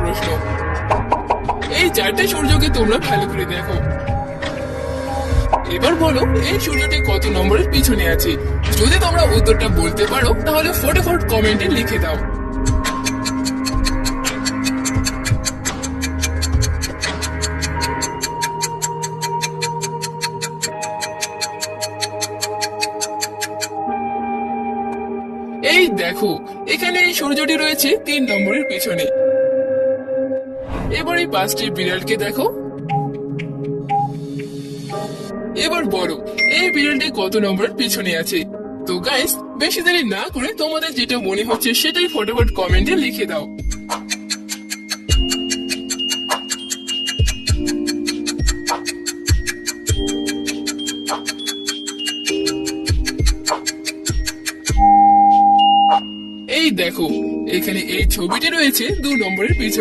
প্রশ্ন। এই 4টে সূর্যকে তোমরা ভালো করে দেখো। এবার বলো এই সূর্যটি কত নম্বরের পিছনে আছে। যদি তোমরা উত্তরটা বলতে পারো তাহলে ফটাফট কমেন্টে লিখে দাও। এই দেখো, এখানে এই সূর্যটি রয়েছে 3 নম্বরের পিছনে। এবার এই 5টি বিড়ালকে দেখো। এবার বলো এই বিড়ালটি কত নম্বরের পিছনে আছে। তো গাইস, বেশি দেরি না করে তোমাদের যেটা মনে হচ্ছে সেটাই ফটাফট কমেন্টে লিখে দাও। এই দেখো, এখানে এই ছবিটি রয়েছে 2 নম্বরের পিছনে।